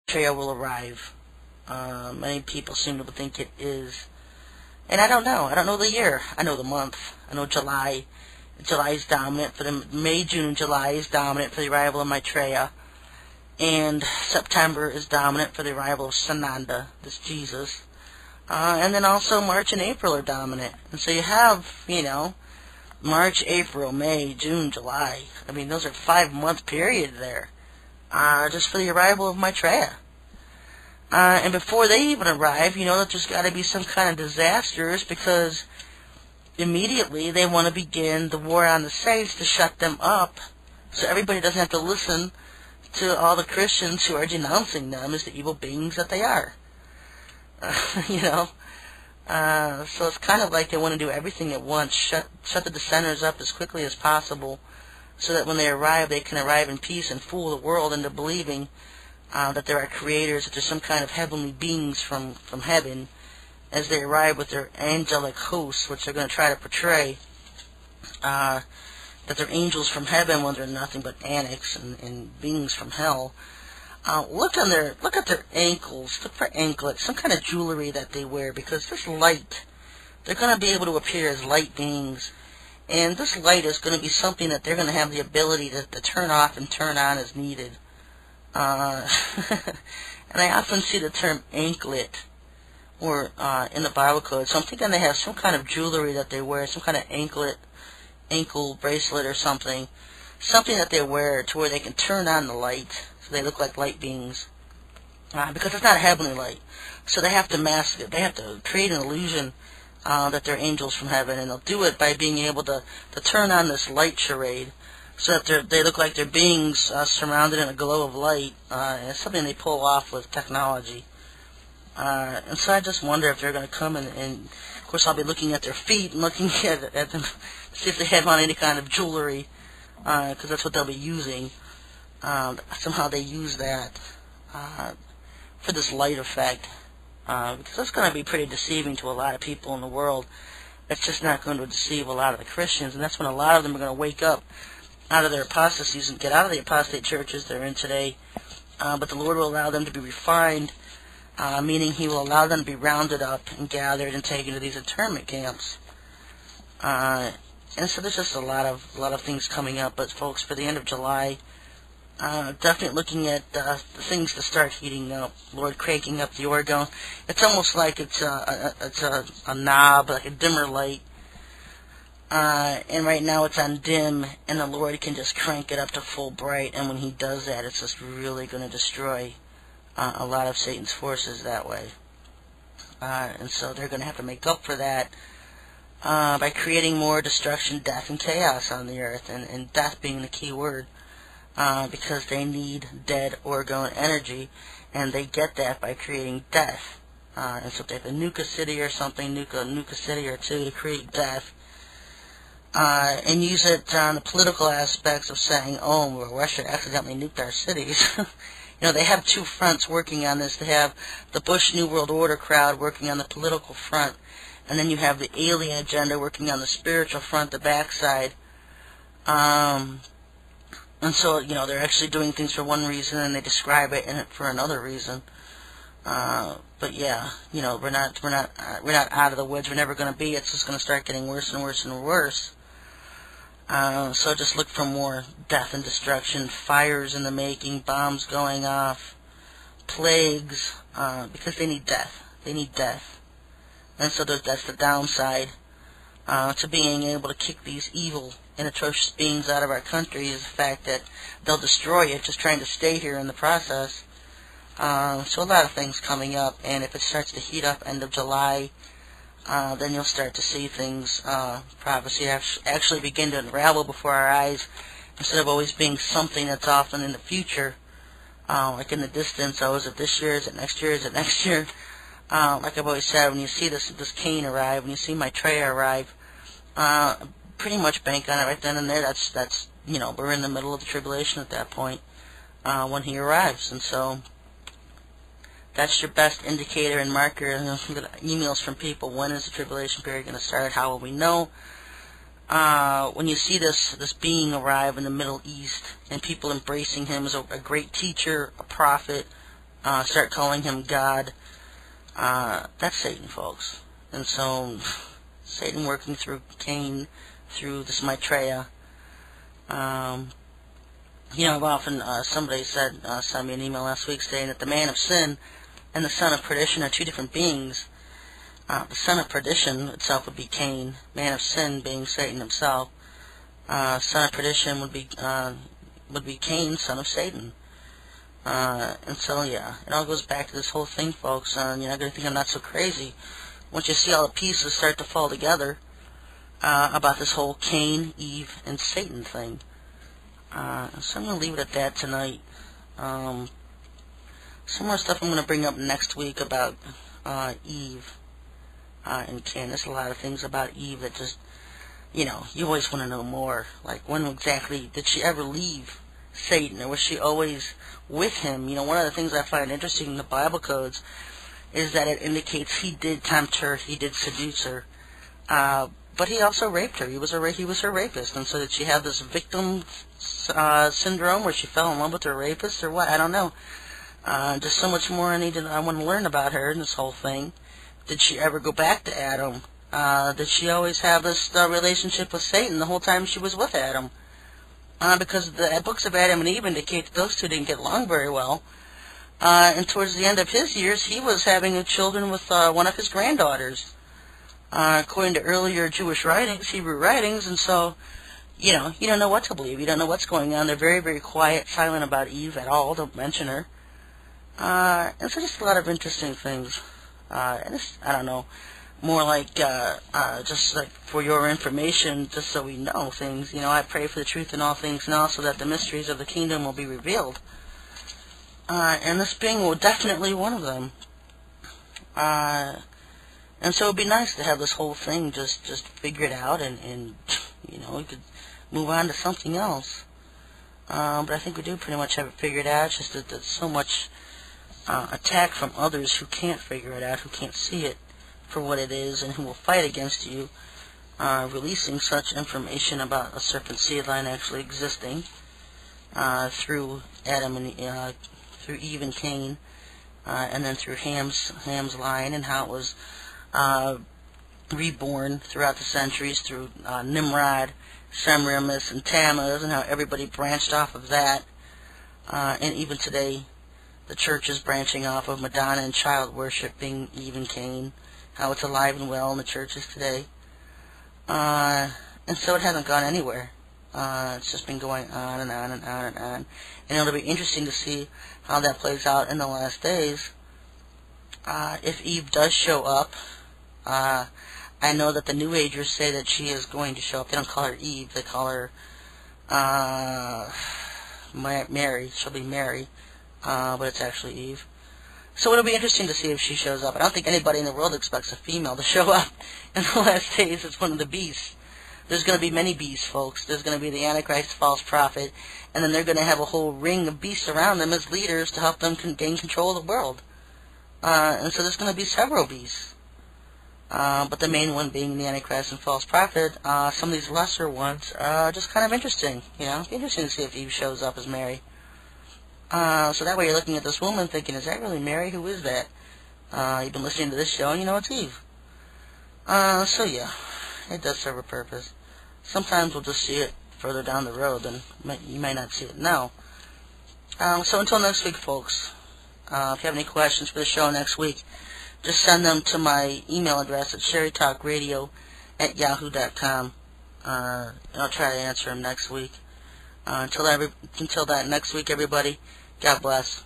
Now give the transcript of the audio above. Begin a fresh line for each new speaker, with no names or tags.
Trail will arrive. Many people seem to think it is. And I don't know. I don't know the year. I know the month. I know July. July is dominant for the May, June, and July is dominant for the arrival of Maitreya. And September is dominant for the arrival of Sananda, this Jesus. And then also March and April are dominant. And so you have, March, April, May, June, July. I mean, those are 5-month period there. Just for the arrival of Maitreya. And before they even arrive, that there's got to be some kind of disasters, because immediately they want to begin the war on the saints to shut them up, so everybody doesn't have to listen to all the Christians who are denouncing them as the evil beings that they are. So it's kind of like they want to do everything at once, shut the dissenters up as quickly as possible, so that when they arrive, they can arrive in peace and fool the world into believing that there are creators, that there's some kind of heavenly beings from heaven, as they arrive with their angelic hosts, which they're going to try to portray, that they're angels from heaven when they're nothing but annex and beings from hell. Look at their ankles, look for anklets, some kind of jewelry that they wear, because this light, they're going to be able to appear as light beings, and this light is going to be something that they're going to have the ability to turn off and turn on as needed. And I often see the term anklet or in the Bible code, so I'm thinking they have some kind of jewelry that they wear, some kind of ankle bracelet or something that they wear to where they can turn on the light, so they look like light beings, because it's not heavenly light, so they have to mask it, they have to create an illusion that they're angels from heaven, and they'll do it by being able to turn on this light charade, so that they look like they're beings surrounded in a glow of light, and it's something they pull off with technology. And so I just wonder if they're going to come, and of course I'll be looking at their feet and looking at them to see if they have on any kind of jewelry, because that's what they'll be using. Somehow they use that for this light effect, because that's going to be pretty deceiving to a lot of people in the world. It's just not going to deceive a lot of the Christians, and that's when a lot of them are going to wake up out of their apostasies and get out of the apostate churches they're in today. But the Lord will allow them to be refined, meaning He will allow them to be rounded up and gathered and taken to these internment camps. And so there's just a lot of things coming up. But folks, for the end of July, definitely looking at the things to start heating up. Lord cranking up the orgone. It's almost like it's a knob, like a dimmer light. And right now it's on dim, and the Lord can just crank it up to full bright, and when He does that, it's just really going to destroy a lot of Satan's forces that way. And so they're going to have to make up for that by creating more destruction, death, and chaos on the earth, and death being the key word, because they need dead orgone energy, and they get that by creating death. And so if they have to nuke a city or something, nuke a city or two to create death, and use it on the political aspects of saying, oh, well, Russia accidentally nuked our cities. They have two fronts working on this. They have the Bush New World Order crowd working on the political front, and then you have the alien agenda working on the spiritual front, the backside. And so, they're actually doing things for one reason, and they describe it in it for another reason. But yeah, we're not out of the woods. We're never going to be. It's just going to start getting worse and worse and worse. So just look for more death and destruction, fires in the making, bombs going off, plagues, because they need death. They need death. And so that's the downside to being able to kick these evil and atrocious beings out of our country, is the fact that they'll destroy it just trying to stay here in the process. So a lot of things coming up, and if it starts to heat up end of July, then you'll start to see things, prophecy actually begin to unravel before our eyes, instead of always being something that's often in the future, like in the distance. Oh, is it this year? Is it next year? Is it next year? Like I've always said, when you see this Cain arrive, when you see Maitreya arrive, pretty much bank on it right then and there. That's we're in the middle of the tribulation at that point, when he arrives, and so that's your best indicator and marker. Emails from people: when is the tribulation period going to start? How will we know? When you see this being arrive in the Middle East, and people embracing him as a great teacher, a prophet, start calling him God. That's Satan, folks. And so, Satan working through Cain, through this Maitreya. I've often, somebody sent me an email last week saying that the man of sin and the son of perdition are two different beings. The son of perdition itself would be Cain, man of sin being Satan himself. Son of perdition would be Cain, son of Satan. And so, yeah, it all goes back to this whole thing, folks. You're not going to think I'm not so crazy once you see all the pieces start to fall together about this whole Cain, Eve, and Satan thing. So I'm going to leave it at that tonight. Some more stuff I'm going to bring up next week about Eve and Cain. There's a lot of things about Eve that just, you always want to know more. Like, when exactly did she ever leave Satan, or was she always with him? One of the things I find interesting in the Bible codes is that it indicates he did tempt her, he did seduce her, but he also raped her. He was her rapist. And so did she have this victim syndrome where she fell in love with her rapist, or what? I don't know. Just so much more I want to learn about her and this whole thing. Did she ever go back to Adam? Did she always have this relationship with Satan the whole time she was with Adam? Because the books of Adam and Eve indicate that those two didn't get along very well. And towards the end of his years, he was having children with one of his granddaughters, according to earlier Jewish writings, Hebrew writings. And so, you don't know what to believe. You don't know what's going on. They're very, very quiet, silent about Eve at all. Don't mention her. And so just a lot of interesting things. And it's, I don't know, more like just like for your information, just so we know things. I pray for the truth in all things now, so that the mysteries of the kingdom will be revealed. And this being will definitely one of them. And so it'd be nice to have this whole thing just figured out, and we could move on to something else. But I think we do pretty much have it figured out. It's just that there's so much attack from others who can't figure it out, who can't see it for what it is, and who will fight against you, releasing such information about a serpent seed line actually existing through Adam and through Eve and Cain, and then through Ham's line, and how it was reborn throughout the centuries through Nimrod, Semiramis, and Tammuz, and how everybody branched off of that. And even today, the church is branching off of Madonna and child worship being Eve and Cain, how it's alive and well in the churches today. And so it hasn't gone anywhere. It's just been going on and on and on and on. And it'll be interesting to see how that plays out in the last days. If Eve does show up, I know that the New Agers say that she is going to show up. They don't call her Eve, they call her Mary. She'll be Mary, but it's actually Eve. So it'll be interesting to see if she shows up. I don't think anybody in the world expects a female to show up in the last days. It's one of the beasts. There's going to be many beasts, folks. There's going to be the Antichrist, false prophet, and then they're going to have a whole ring of beasts around them as leaders to help them gain control of the world. And so there's going to be several beasts. But the main one being the Antichrist and false prophet. Some of these lesser ones are just kind of interesting. It's interesting to see if Eve shows up as Mary. So that way you're looking at this woman thinking, is that really Mary? Who is that? You've been listening to this show and you know it's Eve. So yeah, it does serve a purpose. Sometimes we'll just see it further down the road, and you may not see it now. So until next week, folks, if you have any questions for the show next week, just send them to my email address at SherryTalkRadio@yahoo.com. And I'll try to answer them next week. Until that next week, everybody, God bless.